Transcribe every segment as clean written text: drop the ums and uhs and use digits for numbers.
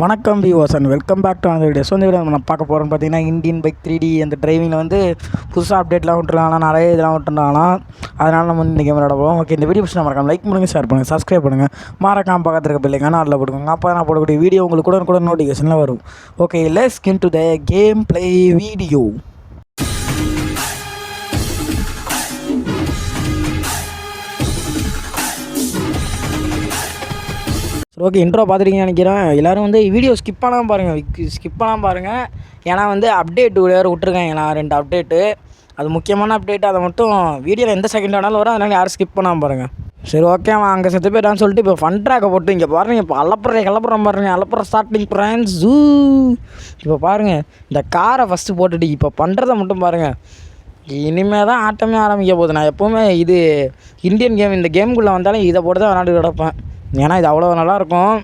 வணக்கம் viewers and welcome back to அந்த video. So இந்த வீடியோ நம்ம பார்க்க போகிறோம்னு பார்த்தீங்கன்னா இந்தியன் பைக் 3D அந்த டிரைவிங்கில் வந்து புதுசாக அப்டேட்லாம் விட்டுருக்காங்களா, நிறைய இதெல்லாம் விட்டுருந்தாங்களா. அதனால் நம்ம இந்த கேம் விளையாட போகிறோம். ஓகே, இந்த வீடியோ பிடிச்சி மறக்காம லைக் பண்ணுங்கள், ஷேர் பண்ணுங்கள், சப்ஸ்கிரைப் பண்ணுங்கள், மறக்காம பக்கத்தில் இருக்க பில்லைங்க அதில் போட்டுக்கோங்க. அப்போ நான் போடக்கூடிய வீடியோ உங்களுக்கு கூட நோட்டிஃபிகேஷனில் வரும். Okay, let's get to the game play video. சரி, ஓகே, இன்ட்ரோ பார்த்துருக்கீங்கன்னு நினைக்கிறேன். எல்லோரும் வந்து வீடியோ ஸ்கிப் பண்ணாமல் பாருங்கள். ஏன்னா வந்து அப்டேட் வேறு விட்ருக்காங்களா, 2 அப்டேட்டு. அது முக்கியமான அப்டேட். அதை மட்டும் வீடியோவில் எந்த செகண்ட் வேணாலும் வரும், அதனால் யாரும் ஸ்கிப் பண்ணாமல் பாருங்கள். சரி, ஓகே, அவன் அங்கே செத்து போயிட்டான்னு சொல்லிட்டு இப்போ ஃபன் ட்ராக்கை போட்டு இங்கே பாருங்கள். இப்போ கிளப்புறோம் பாருங்கள், ஸ்டார்டிங் ஃப்ரெண்ட்ஸ் ஜூ. இப்போ பாருங்கள், இந்த காரை ஃபஸ்ட்டு போட்டுட்டு இப்போ பண்ணுறதை மட்டும் பாருங்கள். இனிமேல் தான் ஆட்டமே ஆரம்பிக்க போகுது. நான் எப்போவுமே இது இந்தியன் கேம், இந்த கேமுக்குள்ளே வந்தாலும் இதை போட்டு தான் விளாண்டு கிடப்பேன். ஏன்னா இது அவ்வளோ நல்லாயிருக்கும்.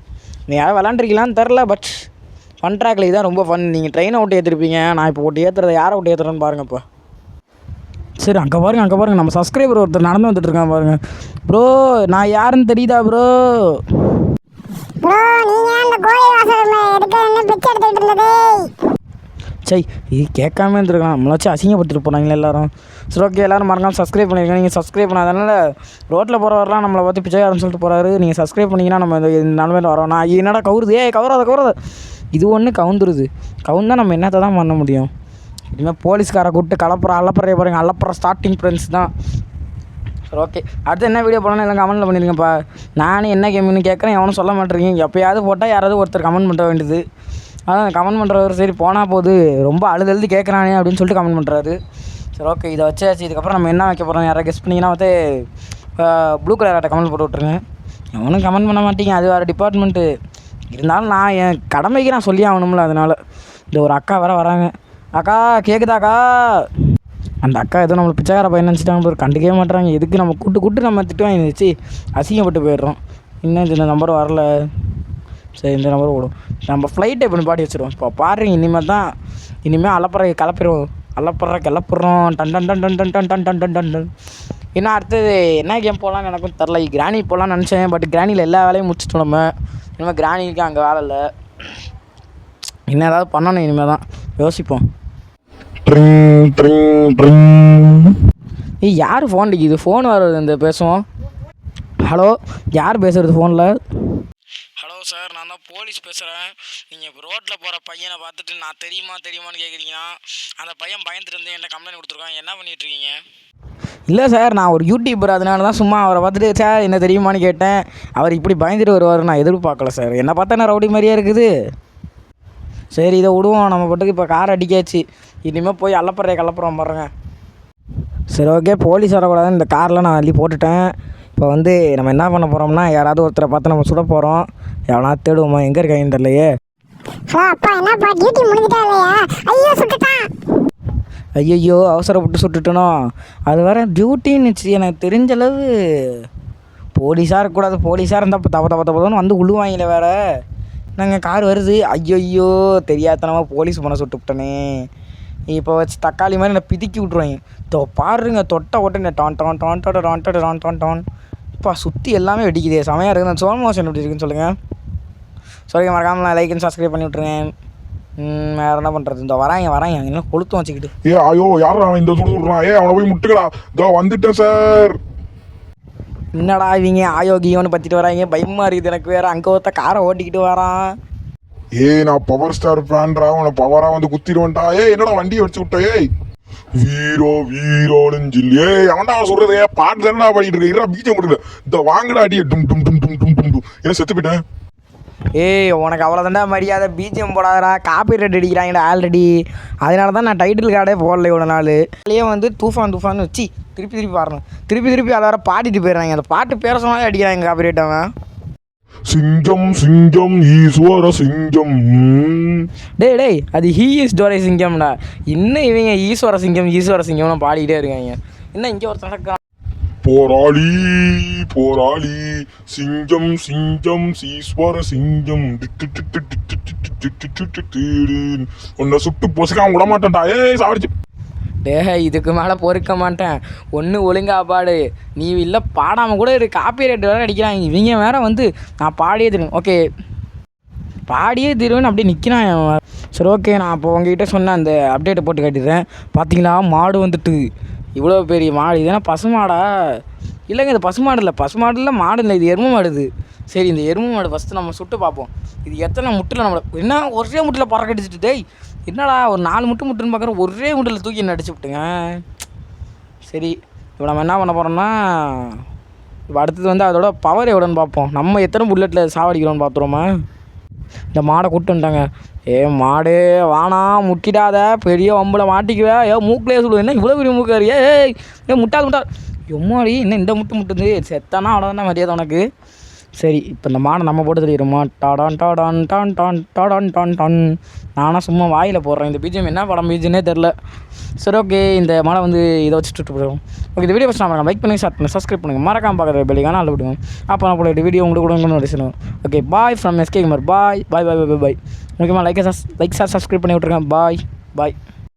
நீ யாரும் விளாண்டுருக்கலான்னு தெரில, பட் ஃபன் ட்ராக்கில் இதுதான் ரொம்ப ஃபன். நீங்கள் ட்ரெயினை விட்டு ஏற்றிருப்பீங்க, நான் இப்போ ஓட்டு ஏற்றுறது யாரை விட்டு ஏற்றுறேன்னு பாருங்கள். இப்போ சரி, அங்கே பாருங்கள், நம்ம சப்ஸ்கிரைபர் ஒருத்தர் நடந்து வந்துட்டுருக்கான் பாருங்கள். ப்ரோ, நான் யாருன்னு தெரியுதா ப்ரோ? சரி, இது கேட்காம இருந்துருக்கலாம். நம்மளாச்சும் அசிங்கப்பட்டுட்டு போனாங்களே எல்லோரும். சரி, ஓகே, எல்லோரும் மறக்காமல் சப்ஸ்கிரைப் பண்ணியிருக்கேன். நீங்கள் சப்ஸ்கிரைப் பண்ணாதனால ரோட்டில் போகிறவரெலாம் நம்மளை பார்த்து பிச்சைக்காரன்னு சொல்லிட்டு போகிறாரு. நீங்கள் சப்ஸ்கிரைப் பண்ணிங்கன்னா நம்ம இந்த நிலமையில வரோம். நான் என்னடா கவுருது, கவுராத இது ஒன்று கவுந்துருது. கவுந்தால் நம்ம என்னத்தை தான் பண்ண முடியும்? இனிமேல் போலீஸ்காரை கூப்பிட்டு அலப்புறைய பாருங்கள். அலப்புற ஸ்டார்டிங் ஃப்ரெண்ட்ஸ் தான். சரி, ஓகே, அடுத்து என்ன வீடியோ போடணும் எல்லாம் கமெண்ட்டில் பண்ணியிருக்கேன்ப்பா. நானும் என்ன கேம்னு கேட்குறேன், எவனும் சொல்ல மாட்டேறீங்க. எப்போயாவது போட்டால் யாராவது ஒருத்தர் கமெண்ட் பண்ண வேண்டியது. அதான் கமெண்ட் பண்ணுறவர் சரி போனால் போது, ரொம்ப அழுது கேட்குறானே அப்படின்னு சொல்லிட்டு கமெண்ட் பண்ணுறாரு. சரி, ஓகே, இதை வச்சாச்சு. இதுக்கப்புறம் நம்ம என்ன வைக்க போகிறோம் யாராவது கெஸ் பண்ணிங்கன்னா வந்து ப்ளூ கலர் ஆட்டை கமெண்ட் போட்டு விட்ருங்க. எவனும் கமெண்ட் பண்ண மாட்டீங்க, அது வேறு டிபார்ட்மெண்ட்டு. இருந்தாலும் நான் என் கடமைக்கு நான் சொல்லி ஆகணும்ல. அதனால் இந்த ஒரு அக்கா வேறு வராங்க. அக்கா கேட்குதாக்கா? அந்த அக்கா ஏதோ நம்மளை பிச்சைக்கார பையன் நினச்சிட்டாங்க, ஒரு கண்டுக்கவே மாட்டுறாங்க. எதுக்கு நம்ம கூட்டு நம்ம திட்டு வாங்கி வச்சு அசிங்கப்பட்டு போயிடுறோம். இன்னும் இந்த நம்பர் வரல. சரி, இந்த நம்பர் ஓடும். நம்ம ஃப்ளைட்டை இப்போ பாடி வச்சுருவோம். இப்போ பாருங்க, இனிமேல் கிளப்புறோம் டன் டன் டன் டன் டன் டன் டன் டன் டன் டன் டன். இன்னும் அடுத்தது என்ன கேம் போகலான்னு எனக்கும் தெரில. கிராணி போகலான்னு நினச்சேன், பட் கிராணியில் எல்லா வேலையும் முடிச்சுட்டோம் நம்ம. இனிமேல் கிராணிக்கு அங்கே வேலை இல்லை. இன்னும் ஏதாவது பண்ணணும், இனிமேல் தான் யோசிப்போம். யார் ஃபோன் அடிக்குது? ஃபோன் வர்றது இந்த பேசுவோம். ஹலோ, யார் பேசுகிறது ஃபோனில்? ஹலோ சார், நான் தான் போலீஸ் பேசுகிறேன். நீங்கள் இப்போ ரோட்டில் போகிற பையனை பார்த்துட்டு நான் தெரியுமான்னு கேட்குறீங்கன்னா, அந்த பையன் பயந்துட்டு வந்து என்கிட்ட கம்ப்ளைண்ட் கொடுத்துருக்கான். என்ன பண்ணிகிட்ருக்கீங்க? இல்லை சார், நான் ஒரு யூடியூபர், அதனால தான் சும்மா அவரை பார்த்துட்டு சார் என்ன தெரியுமான்னு கேட்டேன். அவர் இப்படி பயந்துட்டு வருவார் நான் எதிர்பார்க்கல சார். என்னை பார்த்தா என்ன ரவுடி மாதிரியே இருக்குது. சரி, இதை விடுவோம். நம்ம பாட்டுக்கு இப்போ கார் அடிக்காச்சு. இனிமேல் போய் கிளப்புறோம் பாருங்க. சரி, ஓகே, போலீஸ் வரக்கூடாதுன்னு இந்த காரில் நான் அள்ளி போட்டுட்டேன். இப்போ வந்து நம்ம என்ன பண்ண போகிறோம்னா, யாராவது ஒருத்தரை பார்த்து நம்ம சுட போகிறோம். எவனா தேடுவோமா? எங்கே இருக்காங்கன்னு தெரியலையே. ஐயோ, அவசரப்பட்டு சுட்டுட்டனோ. அது வேறு டியூட்டின்னுச்சு. எனக்கு தெரிஞ்சளவு போலீஸாக இருக்கக்கூடாது. போலீஸாக இருந்தால் இப்போ தப்பன்னு வந்து உழுவாங்களே வேறு. நாங்கள் கார் வருது. ஐயோ, தெரியாதனமாக போலீஸ் பண்ண சுட்டுவிட்டனே. இப்போ வச்சு தக்காளி மாதிரி என்னை பிதுக்கி விட்ருவாங்க. பாருங்க, தொட்ட உடனே டான். இப்போ சுற்றி எல்லாமே வெடிக்குதே, செமையாக இருக்குது. அந்த ஸ்லோ மோஷன் எப்படி இருக்குன்னு சொல்லுங்கள். சொல்லுங்கள், மறக்காமல் லைக் அண்ட் சப்ஸ்கிரைப் பண்ணி விட்ருங்க. வேறு என்ன பண்ணுறது? இந்த வராங்க என்ன கொளுத்து வச்சுக்கிட்டு. ஐயோ, யார் அவன் இந்த சுடு விட்றான்? அவனை போய் முட்டுக்கடா. இதோ வந்துட்டேன் சார். என்னடா இவங்க ஆயோகியோன்னு பற்றிட்டு வராங்க, பயமாக இருக்குது எனக்கு வேறு. அங்கே ஒருத்த காரை ஓட்டிக்கிட்டு வரான். நான் பவர் ஸ்டார் ஃபேன்ரா, உன பவரா வந்து குத்திடுவேன்டா. என்னடா வண்டியை வச்சு விட்ட? வீரோன்னு சொல்லி அவன்டா சொல்றது. பாட்டு தானே பண்ணிட்டு இருக்கேன். பீச்சை முடியல. இந்த வாங்கடா அடியே டும் டும் டும் டும் டும் டும் டும். என்ன செத்து போயிட்டேன்? உனக்கு அவ்வளோதான்டா மரியாதை. பிஜிஎம் போடாதடா, காப்பி ரைட் அடிக்கிறாங்கடா ஆல்ரெடி. அதனால தான் நான் டைட்டில் கார்டே போடல இவ்வளோ நாள். அதுலேயே வந்து தூஃபான் வச்சு திருப்பி பாடணும். திருப்பி அதை வேறு பாடிட்டு போயிடுறாங்க. அந்த பாட்டு பேர சொன்னாலே அடிக்கிறாங்க காப்பி ரைட். அவன் சிங்கம் ஈஸ்வர சிங்கம். டேய், அது ஹீ இஸ் டோரை சிங்கம்டா. இன்னும் இவங்க ஈஸ்வர சிங்கம்னு பாடிக்கிட்டே இருக்காங்க. இன்னும் இங்கே ஒரு தடக்கா போராளி சிங்கம் ஈஸ்வர சிங்கம். உன்னை சுட்டு பொசுக்காம விட மாட்டேன்டா. சாவடிச்சு இதுக்கு மேலே பொறுக்க மாட்டேன். ஒன்று ஒழுங்காக பாடு. நீ இல்லை பாடாமல் கூட காப்பி ரைட் வேறு அடிக்கிறாங்க. இவங்க வேறு வந்து நான் பாடியே தெரியும். ஓகே, பாடியே தீருவேன்னு அப்படியே நிற்கிறான். சரி ஓகே, நான் அப்போ உங்ககிட்ட சொன்ன அந்த அப்டேட்டை போட்டு காட்டிடுறேன். பார்த்தீங்களா, மாடு வந்துட்டு இவ்வளோ பெரிய மாடு. இதெல்லாம் பசுமாடா? இல்லைங்க, இது பசுமாடு இல்லை. பசுமாடு இல்லை, மாடு இல்லை, இது எருமை மாடு. இது சரி, இந்த எருமை மாடு ஃபஸ்ட்டு நம்ம சுட்டு பார்ப்போம். இது எத்தனை முட்டில் நம்மளை என்ன ஒரே முட்டில் பறக்க அடிச்சுட்டு டேய், என்னடா ஒரு 4 முட்டுன்னு பார்க்குறேன், ஒரே முட்டில் தூக்கி என்ன அடிச்சு விட்டுங்க. சரி, இப்போ நம்ம என்ன பண்ண போகிறோம்னா, இப்போ அடுத்தது வந்து அதோட பவர் எவ்வளோன்னு பார்ப்போம். நம்ம எத்தனை புல்லெட்டில் சாவடிக்கிறோன்னு பார்த்துருவோமா. இந்த மாடை கூப்பிட்டு வந்துட்டாங்க. மாடு வானா, முட்டிடாத, பெரிய வம்பில் மாட்டிக்குவே. மூக்கிலே சொல்லுவேன், என்ன இவ்வளோ பெரிய மூக்காரு, முட்டாது எம்மாடி, என்ன இந்த முட்டுது, செத்தானா அவ்வளோதான் மரியாதை உனக்கு. சரி, இப்போ இந்த மாடை நம்ம போட்டு தெரியுமா, டாடான் டாடான் டான் டான் டாடான் டான் டான். நானாக சும்மா வாயில் போடுறேன். இந்த பீஜம் என்ன படம் பீஜன்னே தெரில. சரி ஓகே, இந்த மாடை வந்து இதை வச்சுட்டு போயிடுவோம். ஓகே, இந்த வீடியோ ஃபஸ்ட் நான் லைக் பண்ணி ஷேர் பண்ணி சப்ஸ்கிரைப் பண்ணுங்கள். மறக்காம பார்க்குற பெல்லைக்கான அதில் விடுவோம். அப்போ நான் போட வீடியோ உங்களுக்கு கூட நோட்டிஸ்ணும். Okay, bye from SK gamer. Bye bye bye bye bye. முக்கியமாக லைக் ஷேர் சப்ஸ்கிரைப் பண்ணி விட்ருக்கேன். பாய் பாய்.